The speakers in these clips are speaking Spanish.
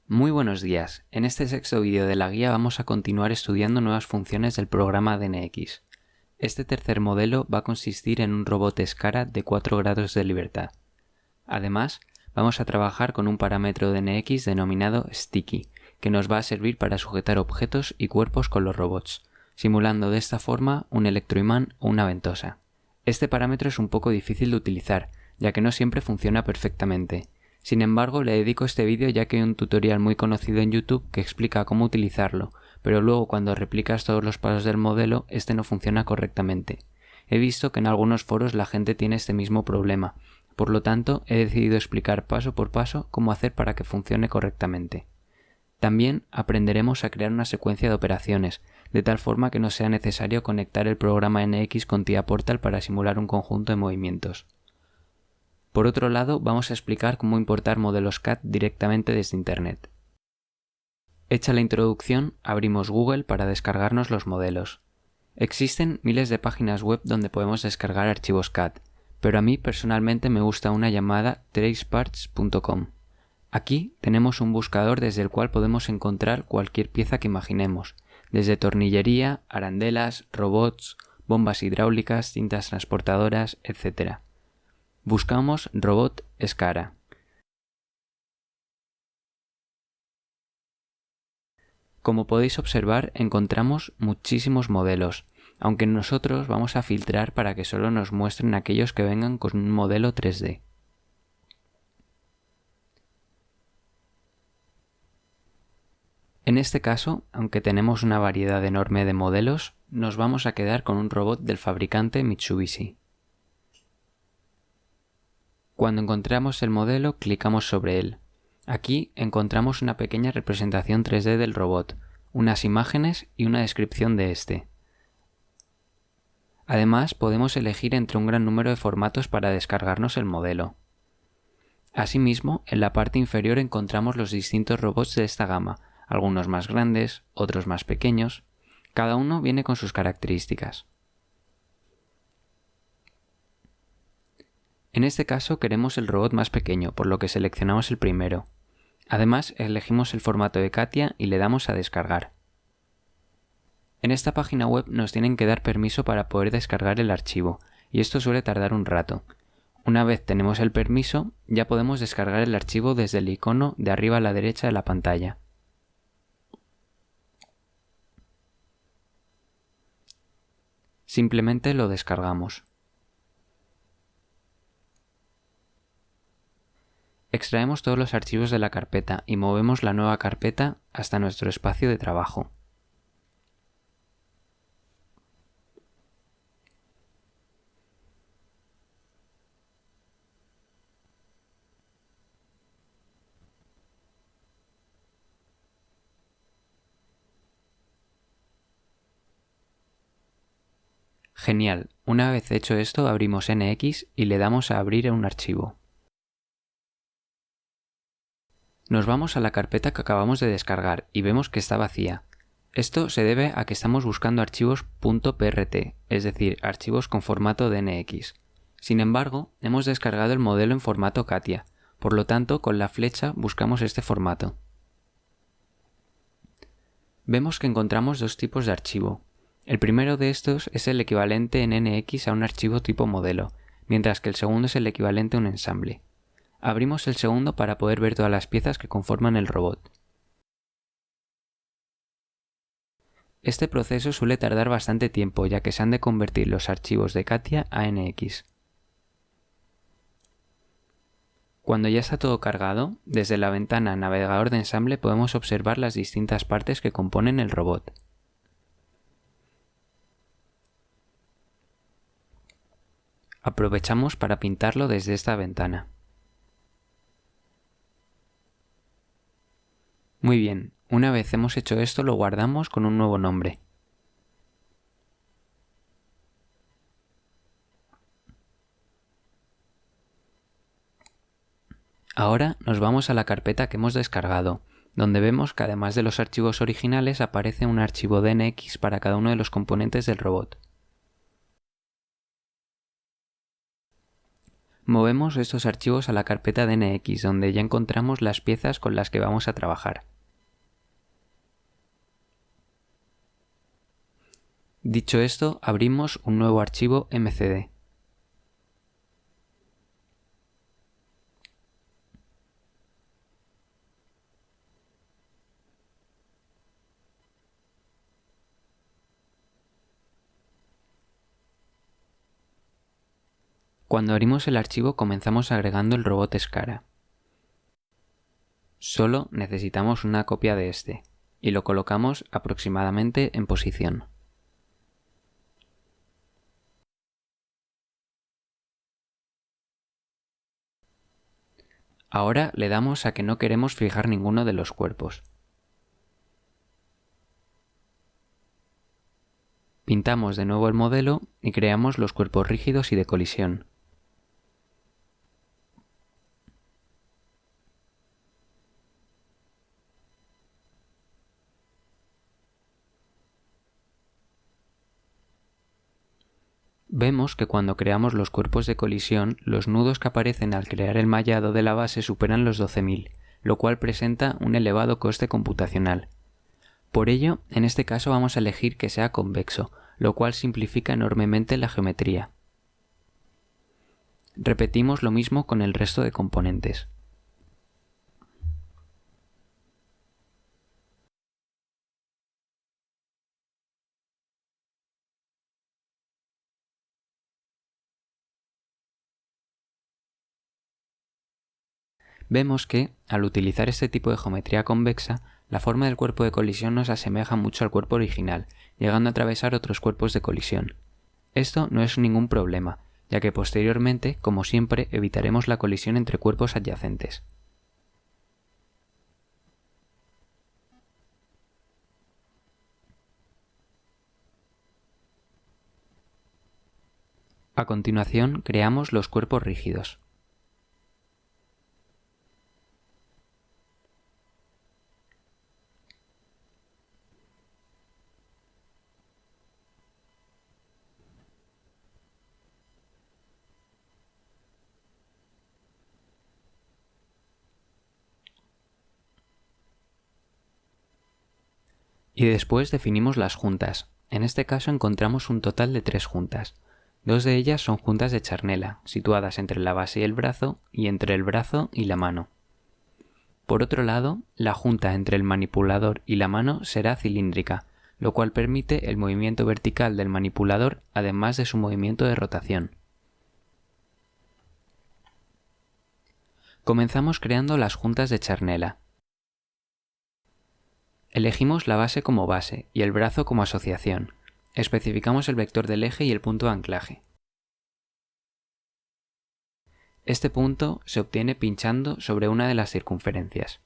Muy buenos días. En este sexto vídeo de la guía vamos a continuar estudiando nuevas funciones del programa DNX. Este tercer modelo va a consistir en un robot Skara de 4 grados de libertad. Además, vamos a trabajar con un parámetro DNX denominado Sticky, que nos va a servir para sujetar objetos y cuerpos con los robots, simulando de esta forma un electroimán o una ventosa. Este parámetro es un poco difícil de utilizar, ya que no siempre funciona perfectamente. Sin embargo, le dedico este vídeo ya que hay un tutorial muy conocido en YouTube que explica cómo utilizarlo, pero luego cuando replicas todos los pasos del modelo, este no funciona correctamente. He visto que en algunos foros la gente tiene este mismo problema, por lo tanto he decidido explicar paso por paso cómo hacer para que funcione correctamente. También aprenderemos a crear una secuencia de operaciones, de tal forma que no sea necesario conectar el programa NX con TIA Portal para simular un conjunto de movimientos. Por otro lado, vamos a explicar cómo importar modelos CAD directamente desde Internet. Hecha la introducción, abrimos Google para descargarnos los modelos. Existen miles de páginas web donde podemos descargar archivos CAD, pero a mí personalmente me gusta una llamada traceparts.com. Aquí tenemos un buscador desde el cual podemos encontrar cualquier pieza que imaginemos, desde tornillería, arandelas, robots, bombas hidráulicas, cintas transportadoras, etc. Buscamos robot Skara. Como podéis observar, encontramos muchísimos modelos, aunque nosotros vamos a filtrar para que solo nos muestren aquellos que vengan con un modelo 3D. En este caso, aunque tenemos una variedad enorme de modelos, nos vamos a quedar con un robot del fabricante Mitsubishi. Cuando encontramos el modelo, clicamos sobre él. Aquí encontramos una pequeña representación 3D del robot, unas imágenes y una descripción de este. Además, podemos elegir entre un gran número de formatos para descargarnos el modelo. Asimismo, en la parte inferior encontramos los distintos robots de esta gama, algunos más grandes, otros más pequeños. Cada uno viene con sus características. En este caso queremos el robot más pequeño, por lo que seleccionamos el primero. Además, elegimos el formato de CATIA y le damos a descargar. En esta página web nos tienen que dar permiso para poder descargar el archivo, y esto suele tardar un rato. Una vez tenemos el permiso, ya podemos descargar el archivo desde el icono de arriba a la derecha de la pantalla. Simplemente lo descargamos. Extraemos todos los archivos de la carpeta y movemos la nueva carpeta hasta nuestro espacio de trabajo. Genial, una vez hecho esto abrimos NX y le damos a abrir un archivo. Nos vamos a la carpeta que acabamos de descargar y vemos que está vacía. Esto se debe a que estamos buscando archivos .prt, es decir, archivos con formato DNX. Sin embargo, hemos descargado el modelo en formato CATIA, por lo tanto con la flecha buscamos este formato. Vemos que encontramos dos tipos de archivo. El primero de estos es el equivalente en NX a un archivo tipo modelo, mientras que el segundo es el equivalente a un ensamble. Abrimos el segundo para poder ver todas las piezas que conforman el robot. Este proceso suele tardar bastante tiempo ya que se han de convertir los archivos de CATIA a NX. Cuando ya está todo cargado, desde la ventana Navegador de ensamble podemos observar las distintas partes que componen el robot. Aprovechamos para pintarlo desde esta ventana. Muy bien, una vez hemos hecho esto lo guardamos con un nuevo nombre. Ahora nos vamos a la carpeta que hemos descargado, donde vemos que además de los archivos originales aparece un archivo DNX para cada uno de los componentes del robot. Movemos estos archivos a la carpeta DNX, donde ya encontramos las piezas con las que vamos a trabajar. Dicho esto, abrimos un nuevo archivo MCD. Cuando abrimos el archivo comenzamos agregando el robot Skara. Solo necesitamos una copia de este, y lo colocamos aproximadamente en posición. Ahora le damos a que no queremos fijar ninguno de los cuerpos. Pintamos de nuevo el modelo y creamos los cuerpos rígidos y de colisión. Vemos que cuando creamos los cuerpos de colisión, los nudos que aparecen al crear el mallado de la base superan los 12.000, lo cual presenta un elevado coste computacional. Por ello, en este caso vamos a elegir que sea convexo, lo cual simplifica enormemente la geometría. Repetimos lo mismo con el resto de componentes. Vemos que, al utilizar este tipo de geometría convexa, la forma del cuerpo de colisión nos asemeja mucho al cuerpo original, llegando a atravesar otros cuerpos de colisión. Esto no es ningún problema, ya que posteriormente, como siempre, evitaremos la colisión entre cuerpos adyacentes. A continuación, creamos los cuerpos rígidos. Y después definimos las juntas. En este caso encontramos un total de 3 juntas. 2 de ellas son juntas de charnela, situadas entre la base y el brazo, y entre el brazo y la mano. Por otro lado, la junta entre el manipulador y la mano será cilíndrica, lo cual permite el movimiento vertical del manipulador además de su movimiento de rotación. Comenzamos creando las juntas de charnela. Elegimos la base como base y el brazo como asociación. Especificamos el vector del eje y el punto de anclaje. Este punto se obtiene pinchando sobre una de las circunferencias.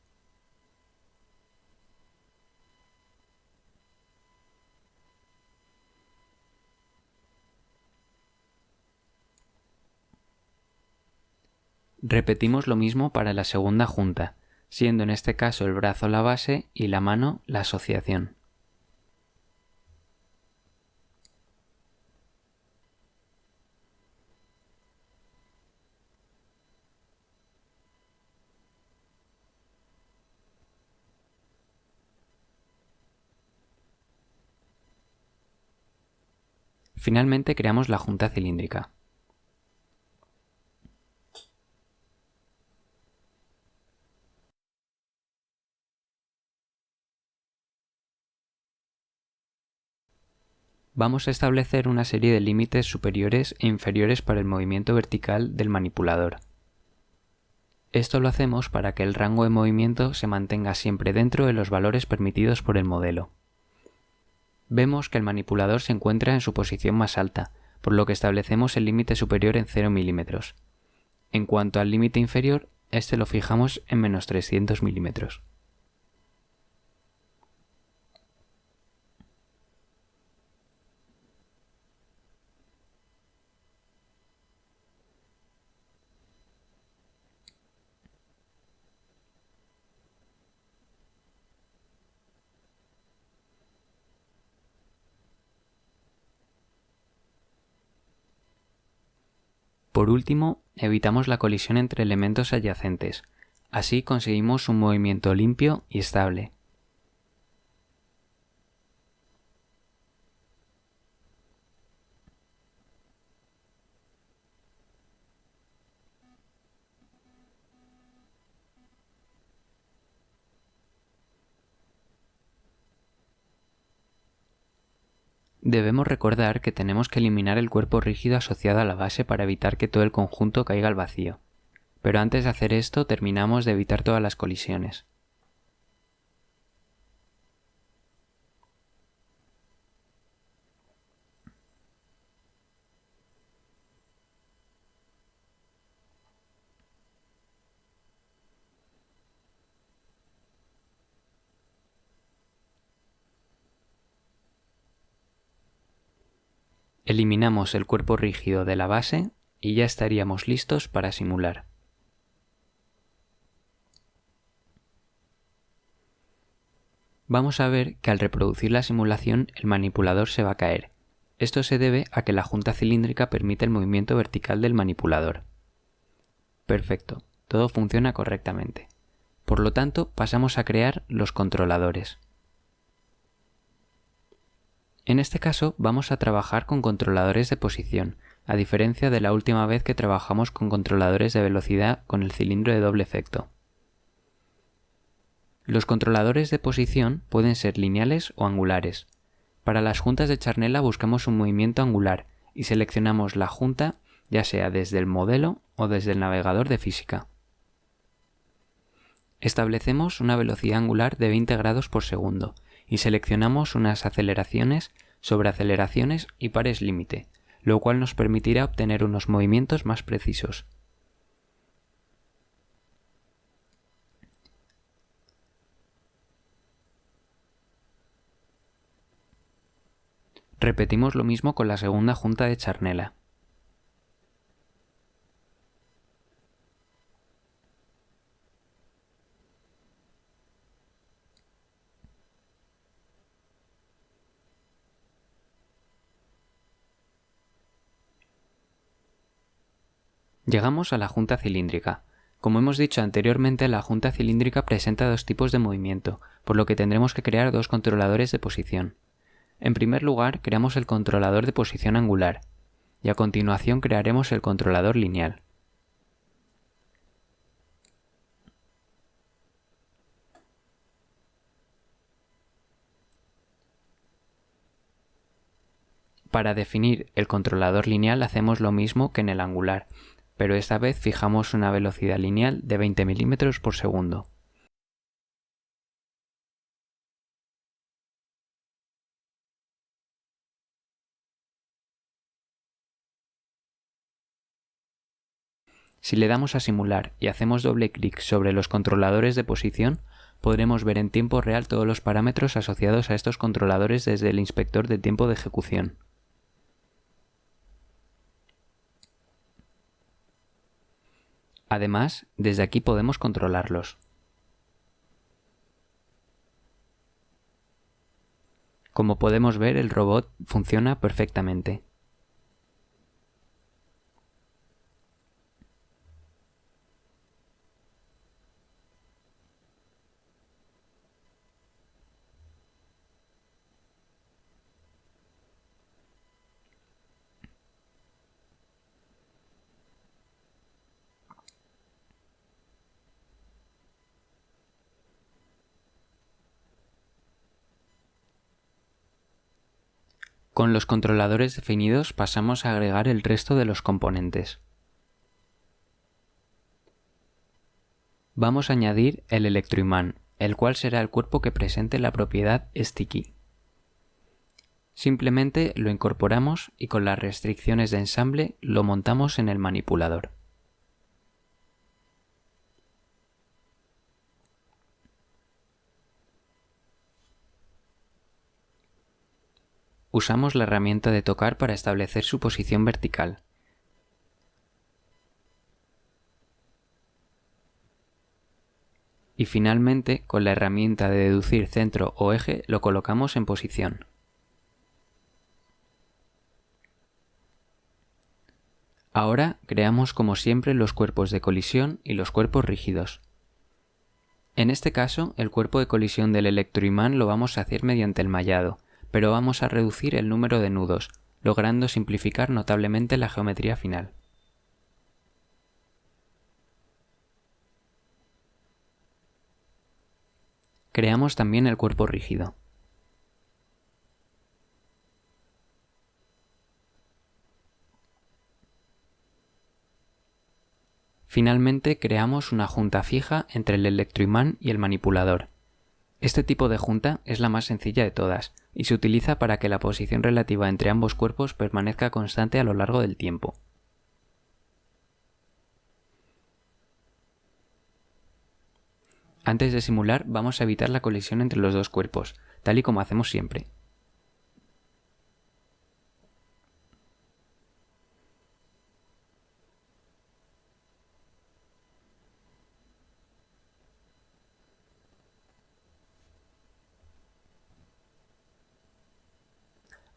Repetimos lo mismo para la segunda junta, siendo en este caso el brazo la base y la mano la asociación. Finalmente creamos la junta cilíndrica. Vamos a establecer una serie de límites superiores e inferiores para el movimiento vertical del manipulador. Esto lo hacemos para que el rango de movimiento se mantenga siempre dentro de los valores permitidos por el modelo. Vemos que el manipulador se encuentra en su posición más alta, por lo que establecemos el límite superior en 0 milímetros. En cuanto al límite inferior, este lo fijamos en menos 300 milímetros. Por último, evitamos la colisión entre elementos adyacentes. Así conseguimos un movimiento limpio y estable. Debemos recordar que tenemos que eliminar el cuerpo rígido asociado a la base para evitar que todo el conjunto caiga al vacío. Pero antes de hacer esto terminamos de evitar todas las colisiones. Eliminamos el cuerpo rígido de la base y ya estaríamos listos para simular. Vamos a ver que al reproducir la simulación el manipulador se va a caer. Esto se debe a que la junta cilíndrica permite el movimiento vertical del manipulador. Perfecto, todo funciona correctamente. Por lo tanto, pasamos a crear los controladores. En este caso vamos a trabajar con controladores de posición, a diferencia de la última vez que trabajamos con controladores de velocidad con el cilindro de doble efecto. Los controladores de posición pueden ser lineales o angulares. Para las juntas de charnela buscamos un movimiento angular y seleccionamos la junta ya sea desde el modelo o desde el navegador de física. Establecemos una velocidad angular de 20 grados por segundo y seleccionamos unas aceleraciones, sobreaceleraciones y pares límite, lo cual nos permitirá obtener unos movimientos más precisos. Repetimos lo mismo con la segunda junta de charnela. Llegamos a la junta cilíndrica. Como hemos dicho anteriormente, la junta cilíndrica presenta dos tipos de movimiento, por lo que tendremos que crear dos controladores de posición. En primer lugar, creamos el controlador de posición angular, y a continuación crearemos el controlador lineal. Para definir el controlador lineal hacemos lo mismo que en el angular, pero esta vez fijamos una velocidad lineal de 20 milímetros por segundo. Si le damos a simular y hacemos doble clic sobre los controladores de posición, podremos ver en tiempo real todos los parámetros asociados a estos controladores desde el inspector de tiempo de ejecución. Además, desde aquí podemos controlarlos. Como podemos ver, el robot funciona perfectamente. Con los controladores definidos pasamos a agregar el resto de los componentes. Vamos a añadir el electroimán, el cual será el cuerpo que presente la propiedad sticky. Simplemente lo incorporamos y con las restricciones de ensamble lo montamos en el manipulador. Usamos la herramienta de tocar para establecer su posición vertical. Y finalmente, con la herramienta de deducir centro o eje, lo colocamos en posición. Ahora creamos como siempre los cuerpos de colisión y los cuerpos rígidos. En este caso, el cuerpo de colisión del electroimán lo vamos a hacer mediante el mallado, pero vamos a reducir el número de nudos, logrando simplificar notablemente la geometría final. Creamos también el cuerpo rígido. Finalmente creamos una junta fija entre el electroimán y el manipulador. Este tipo de junta es la más sencilla de todas y se utiliza para que la posición relativa entre ambos cuerpos permanezca constante a lo largo del tiempo. Antes de simular, vamos a evitar la colisión entre los dos cuerpos, tal y como hacemos siempre.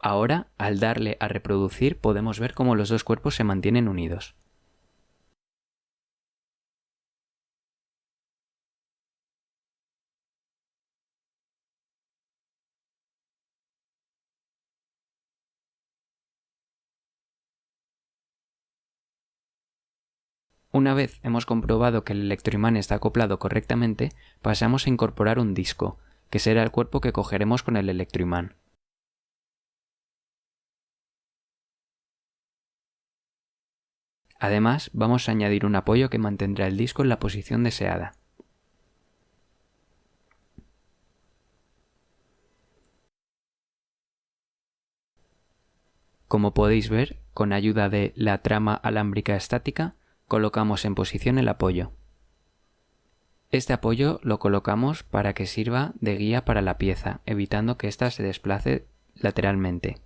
Ahora, al darle a reproducir, podemos ver cómo los dos cuerpos se mantienen unidos. Una vez hemos comprobado que el electroimán está acoplado correctamente, pasamos a incorporar un disco, que será el cuerpo que cogeremos con el electroimán. Además, vamos a añadir un apoyo que mantendrá el disco en la posición deseada. Como podéis ver, con ayuda de la trama alámbrica estática, colocamos en posición el apoyo. Este apoyo lo colocamos para que sirva de guía para la pieza, evitando que ésta se desplace lateralmente.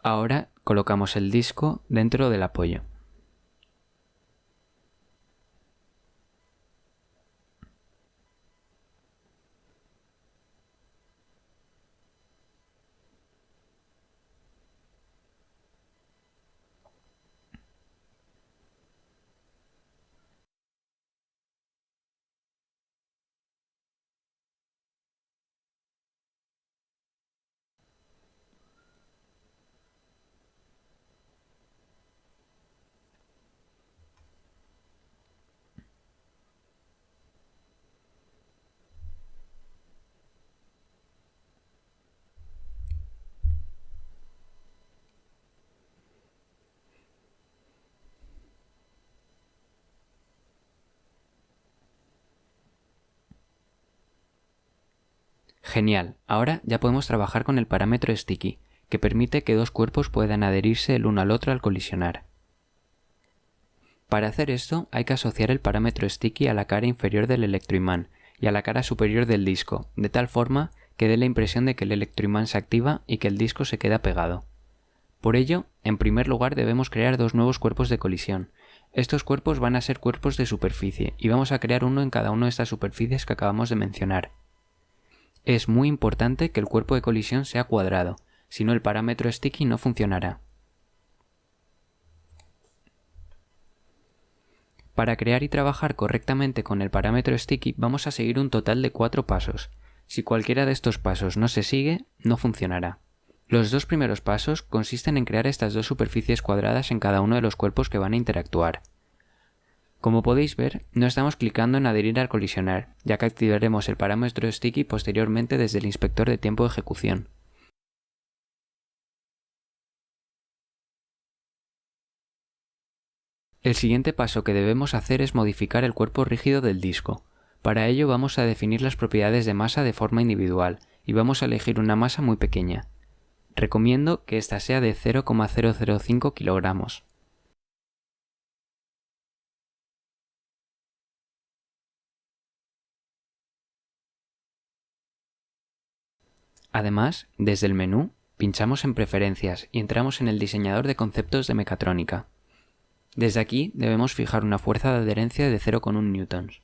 Ahora colocamos el disco dentro del apoyo. Genial, ahora ya podemos trabajar con el parámetro sticky, que permite que dos cuerpos puedan adherirse el uno al otro al colisionar. Para hacer esto hay que asociar el parámetro sticky a la cara inferior del electroimán y a la cara superior del disco, de tal forma que dé la impresión de que el electroimán se activa y que el disco se queda pegado. Por ello, en primer lugar debemos crear dos nuevos cuerpos de colisión. Estos cuerpos van a ser cuerpos de superficie y vamos a crear uno en cada una de estas superficies que acabamos de mencionar. Es muy importante que el cuerpo de colisión sea cuadrado, si no el parámetro sticky no funcionará. Para crear y trabajar correctamente con el parámetro sticky vamos a seguir un total de 4 pasos. Si cualquiera de estos pasos no se sigue, no funcionará. Los dos primeros pasos consisten en crear estas dos superficies cuadradas en cada uno de los cuerpos que van a interactuar. Como podéis ver, no estamos clicando en adherir al colisionar, ya que activaremos el parámetro sticky posteriormente desde el inspector de tiempo de ejecución. El siguiente paso que debemos hacer es modificar el cuerpo rígido del disco. Para ello vamos a definir las propiedades de masa de forma individual y vamos a elegir una masa muy pequeña. Recomiendo que esta sea de 0,005 kilogramos. Además, desde el menú, pinchamos en Preferencias y entramos en el diseñador de conceptos de mecatrónica. Desde aquí debemos fijar una fuerza de adherencia de 0,1 newtons.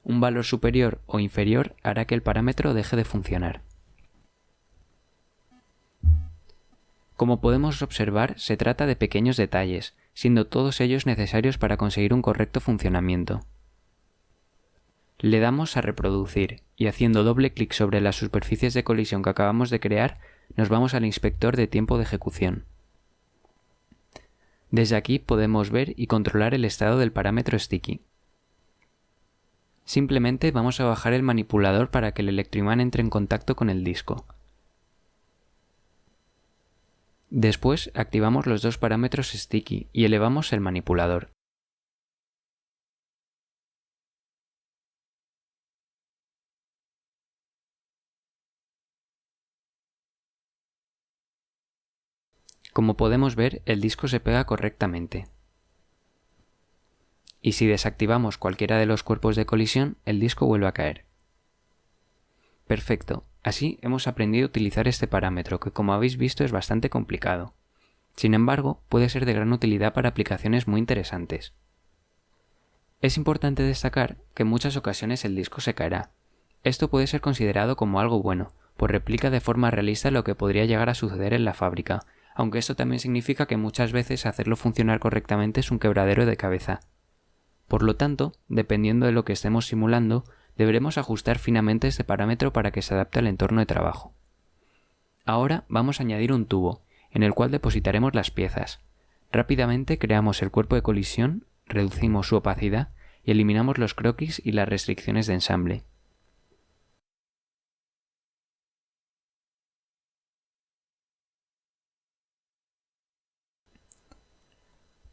Un valor superior o inferior hará que el parámetro deje de funcionar. Como podemos observar, se trata de pequeños detalles, siendo todos ellos necesarios para conseguir un correcto funcionamiento. Le damos a reproducir y haciendo doble clic sobre las superficies de colisión que acabamos de crear, nos vamos al inspector de tiempo de ejecución. Desde aquí podemos ver y controlar el estado del parámetro sticky. Simplemente vamos a bajar el manipulador para que el electroimán entre en contacto con el disco. Después activamos los dos parámetros sticky y elevamos el manipulador. Como podemos ver, el disco se pega correctamente. Y si desactivamos cualquiera de los cuerpos de colisión, el disco vuelve a caer. Perfecto, así hemos aprendido a utilizar este parámetro que, como habéis visto, es bastante complicado. Sin embargo, puede ser de gran utilidad para aplicaciones muy interesantes. Es importante destacar que en muchas ocasiones el disco se caerá. Esto puede ser considerado como algo bueno, pues replica de forma realista lo que podría llegar a suceder en la fábrica, aunque esto también significa que muchas veces hacerlo funcionar correctamente es un quebradero de cabeza. Por lo tanto, dependiendo de lo que estemos simulando, deberemos ajustar finamente este parámetro para que se adapte al entorno de trabajo. Ahora vamos a añadir un tubo, en el cual depositaremos las piezas. Rápidamente creamos el cuerpo de colisión, reducimos su opacidad y eliminamos los croquis y las restricciones de ensamble.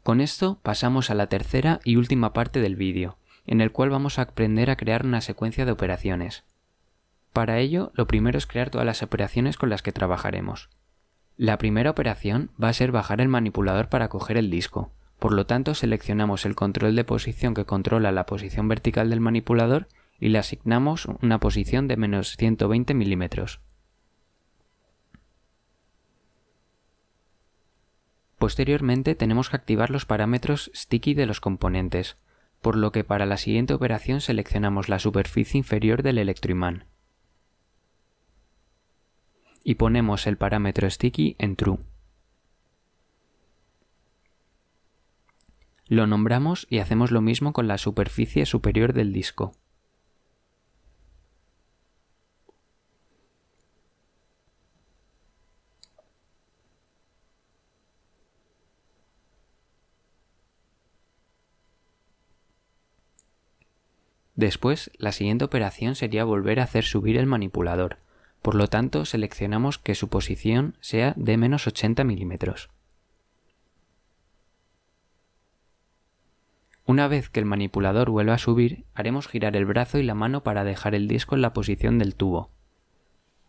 Con esto pasamos a la tercera y última parte del vídeo, en el cual vamos a aprender a crear una secuencia de operaciones. Para ello, lo primero es crear todas las operaciones con las que trabajaremos. La primera operación va a ser bajar el manipulador para coger el disco. Por lo tanto, seleccionamos el control de posición que controla la posición vertical del manipulador y le asignamos una posición de menos 120 milímetros. Posteriormente tenemos que activar los parámetros sticky de los componentes, por lo que para la siguiente operación seleccionamos la superficie inferior del electroimán. Y ponemos el parámetro sticky en true. Lo nombramos y hacemos lo mismo con la superficie superior del disco. Después, la siguiente operación sería volver a hacer subir el manipulador, por lo tanto seleccionamos que su posición sea de menos 80 milímetros. Una vez que el manipulador vuelva a subir, haremos girar el brazo y la mano para dejar el disco en la posición del tubo.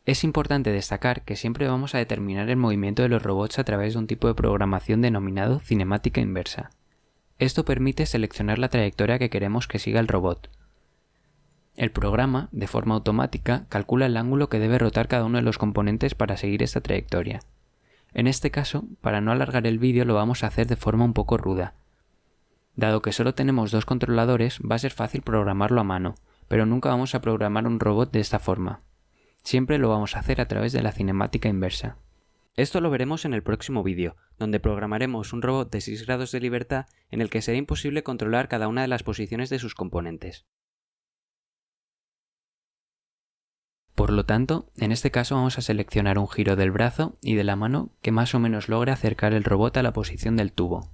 Es importante destacar que siempre vamos a determinar el movimiento de los robots a través de un tipo de programación denominado cinemática inversa. Esto permite seleccionar la trayectoria que queremos que siga el robot. El programa, de forma automática, calcula el ángulo que debe rotar cada uno de los componentes para seguir esta trayectoria. En este caso, para no alargar el vídeo, lo vamos a hacer de forma un poco ruda. Dado que solo tenemos dos controladores, va a ser fácil programarlo a mano, pero nunca vamos a programar un robot de esta forma. Siempre lo vamos a hacer a través de la cinemática inversa. Esto lo veremos en el próximo vídeo, donde programaremos un robot de 6 grados de libertad en el que será imposible controlar cada una de las posiciones de sus componentes. Por lo tanto, en este caso vamos a seleccionar un giro del brazo y de la mano que más o menos logre acercar el robot a la posición del tubo.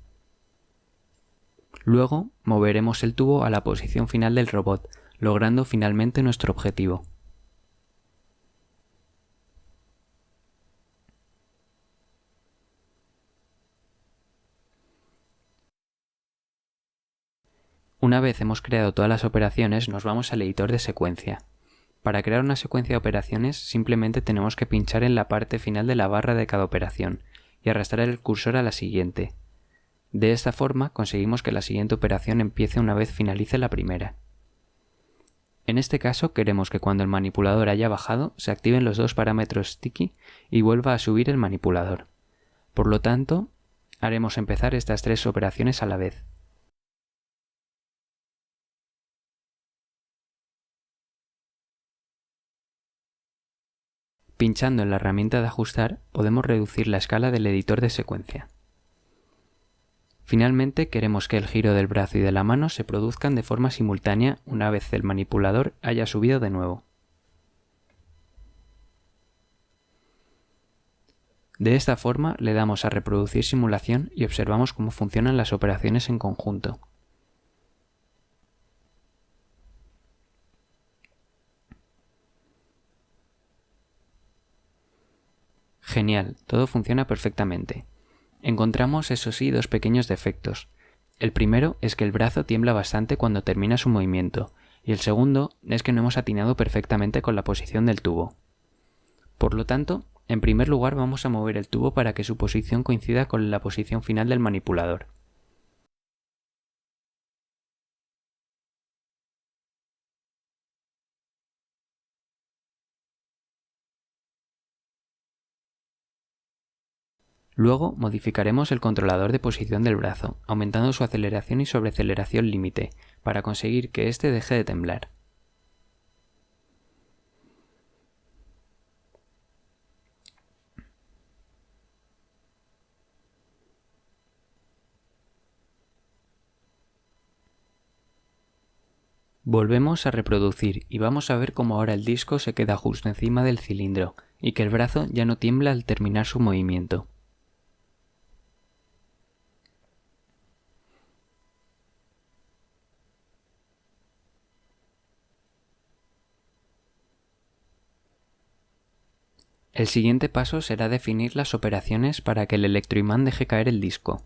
Luego, moveremos el tubo a la posición final del robot, logrando finalmente nuestro objetivo. Una vez hemos creado todas las operaciones, nos vamos al editor de secuencia. Para crear una secuencia de operaciones, simplemente tenemos que pinchar en la parte final de la barra de cada operación y arrastrar el cursor a la siguiente. De esta forma conseguimos que la siguiente operación empiece una vez finalice la primera. En este caso queremos que cuando el manipulador haya bajado se activen los dos parámetros sticky y vuelva a subir el manipulador. Por lo tanto, haremos empezar estas tres operaciones a la vez. Pinchando en la herramienta de ajustar podemos reducir la escala del editor de secuencia. Finalmente queremos que el giro del brazo y de la mano se produzcan de forma simultánea una vez el manipulador haya subido de nuevo. De esta forma le damos a reproducir simulación y observamos cómo funcionan las operaciones en conjunto. Genial, todo funciona perfectamente. Encontramos, eso sí, dos pequeños defectos. El primero es que el brazo tiembla bastante cuando termina su movimiento, y el segundo es que no hemos atinado perfectamente con la posición del tubo. Por lo tanto, en primer lugar vamos a mover el tubo para que su posición coincida con la posición final del manipulador. Luego modificaremos el controlador de posición del brazo, aumentando su aceleración y sobreaceleración límite, para conseguir que éste deje de temblar. Volvemos a reproducir y vamos a ver cómo ahora el disco se queda justo encima del cilindro y que el brazo ya no tiembla al terminar su movimiento. El siguiente paso será definir las operaciones para que el electroimán deje caer el disco.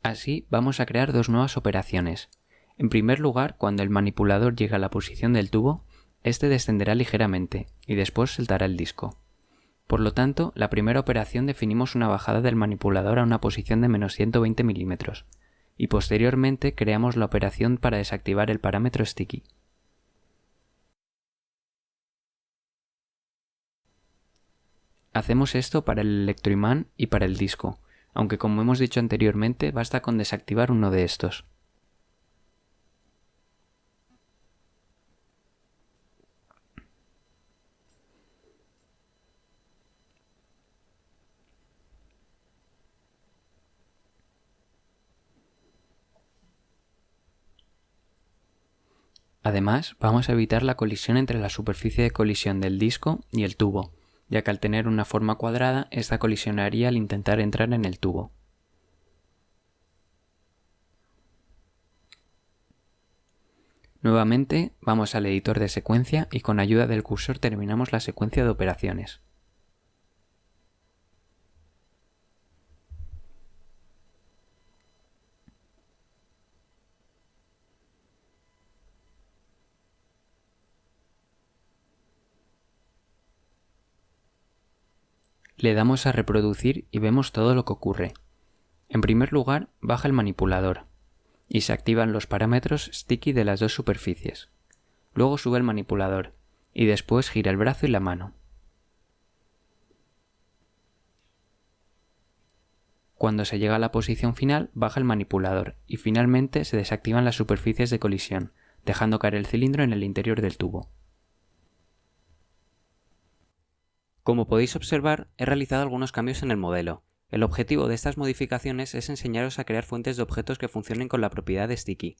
Así vamos a crear dos nuevas operaciones. En primer lugar, cuando el manipulador llegue a la posición del tubo, este descenderá ligeramente y después soltará el disco. Por lo tanto, la primera operación definimos una bajada del manipulador a una posición de menos 120 milímetros y posteriormente creamos la operación para desactivar el parámetro sticky. Hacemos esto para el electroimán y para el disco, aunque como hemos dicho anteriormente basta con desactivar uno de estos. Además, vamos a evitar la colisión entre la superficie de colisión del disco y el tubo, ya que al tener una forma cuadrada, esta colisionaría al intentar entrar en el tubo. Nuevamente, vamos al editor de secuencia y con ayuda del cursor terminamos la secuencia de operaciones. Le damos a reproducir y vemos todo lo que ocurre. En primer lugar, baja el manipulador y se activan los parámetros sticky de las dos superficies. Luego sube el manipulador y después gira el brazo y la mano. Cuando se llega a la posición final, baja el manipulador y finalmente se desactivan las superficies de colisión, dejando caer el cilindro en el interior del tubo. Como podéis observar, he realizado algunos cambios en el modelo. El objetivo de estas modificaciones es enseñaros a crear fuentes de objetos que funcionen con la propiedad de sticky.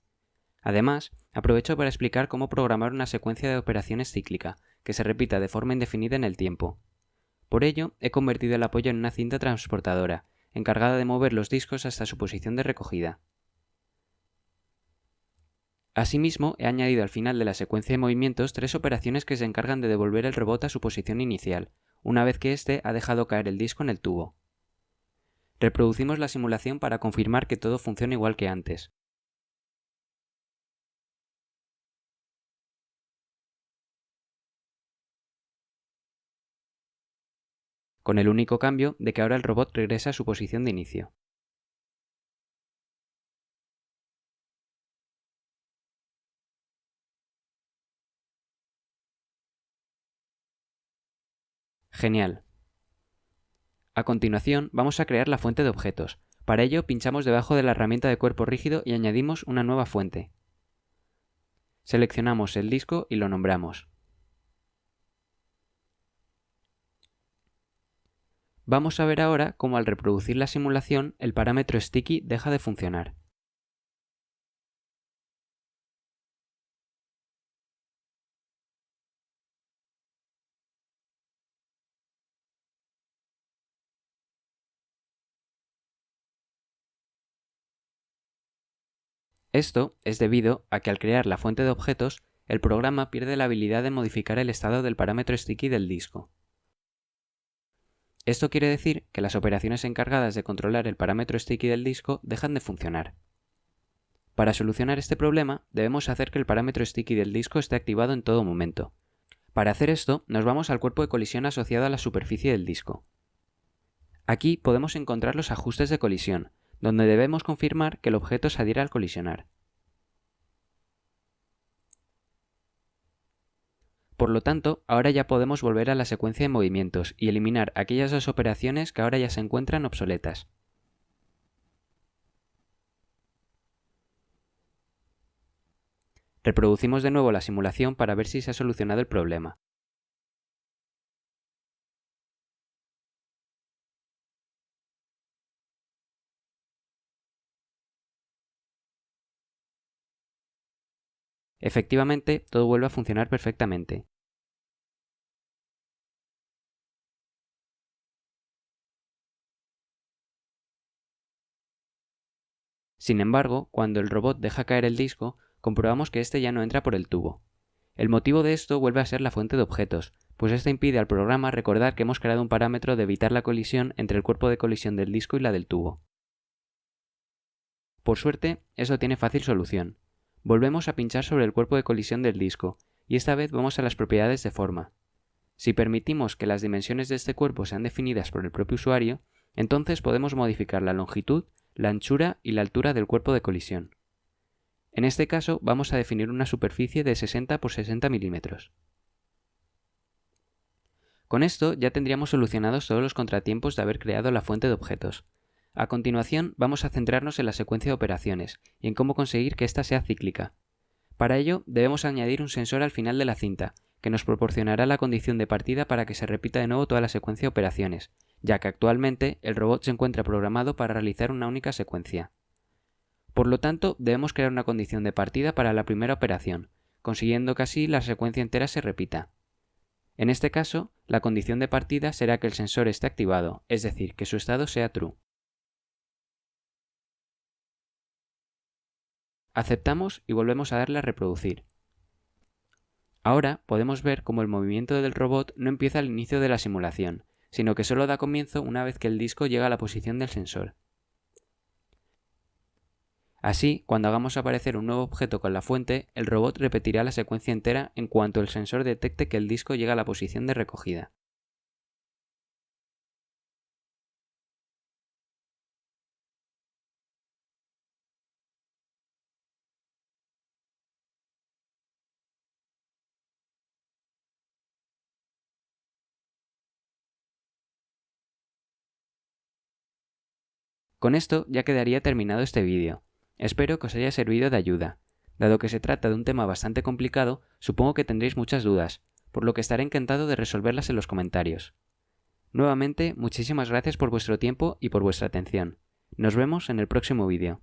Además, aprovecho para explicar cómo programar una secuencia de operaciones cíclica, que se repita de forma indefinida en el tiempo. Por ello, he convertido el apoyo en una cinta transportadora, encargada de mover los discos hasta su posición de recogida. Asimismo, he añadido al final de la secuencia de movimientos tres operaciones que se encargan de devolver el robot a su posición inicial, una vez que éste ha dejado caer el disco en el tubo. Reproducimos la simulación para confirmar que todo funciona igual que antes. Con el único cambio de que ahora el robot regresa a su posición de inicio. Genial. A continuación, vamos a crear la fuente de objetos. Para ello, pinchamos debajo de la herramienta de cuerpo rígido y añadimos una nueva fuente. Seleccionamos el disco y lo nombramos. Vamos a ver ahora cómo al reproducir la simulación el parámetro sticky deja de funcionar. Esto es debido a que al crear la fuente de objetos, el programa pierde la habilidad de modificar el estado del parámetro sticky del disco. Esto quiere decir que las operaciones encargadas de controlar el parámetro sticky del disco dejan de funcionar. Para solucionar este problema, debemos hacer que el parámetro sticky del disco esté activado en todo momento. Para hacer esto, nos vamos al cuerpo de colisión asociado a la superficie del disco. Aquí podemos encontrar los ajustes de colisión, donde debemos confirmar que el objeto se adhiera al colisionar. Por lo tanto, ahora ya podemos volver a la secuencia de movimientos y eliminar aquellas dos operaciones que ahora ya se encuentran obsoletas. Reproducimos de nuevo la simulación para ver si se ha solucionado el problema. Efectivamente, todo vuelve a funcionar perfectamente. Sin embargo, cuando el robot deja caer el disco, comprobamos que este ya no entra por el tubo. El motivo de esto vuelve a ser la fuente de objetos, pues este impide al programa recordar que hemos creado un parámetro de evitar la colisión entre el cuerpo de colisión del disco y la del tubo. Por suerte, eso tiene fácil solución. Volvemos a pinchar sobre el cuerpo de colisión del disco, y esta vez vamos a las propiedades de forma. Si permitimos que las dimensiones de este cuerpo sean definidas por el propio usuario, entonces podemos modificar la longitud, la anchura y la altura del cuerpo de colisión. En este caso vamos a definir una superficie de 60 x 60 milímetros. Con esto ya tendríamos solucionados todos los contratiempos de haber creado la fuente de objetos. A continuación vamos a centrarnos en la secuencia de operaciones y en cómo conseguir que ésta sea cíclica. Para ello debemos añadir un sensor al final de la cinta, que nos proporcionará la condición de partida para que se repita de nuevo toda la secuencia de operaciones, ya que actualmente el robot se encuentra programado para realizar una única secuencia. Por lo tanto, debemos crear una condición de partida para la primera operación, consiguiendo que así la secuencia entera se repita. En este caso, la condición de partida será que el sensor esté activado, es decir, que su estado sea true. Aceptamos y volvemos a darle a reproducir. Ahora podemos ver cómo el movimiento del robot no empieza al inicio de la simulación, sino que solo da comienzo una vez que el disco llega a la posición del sensor. Así, cuando hagamos aparecer un nuevo objeto con la fuente, el robot repetirá la secuencia entera en cuanto el sensor detecte que el disco llega a la posición de recogida. Con esto ya quedaría terminado este vídeo. Espero que os haya servido de ayuda. Dado que se trata de un tema bastante complicado, supongo que tendréis muchas dudas, por lo que estaré encantado de resolverlas en los comentarios. Nuevamente, muchísimas gracias por vuestro tiempo y por vuestra atención. Nos vemos en el próximo vídeo.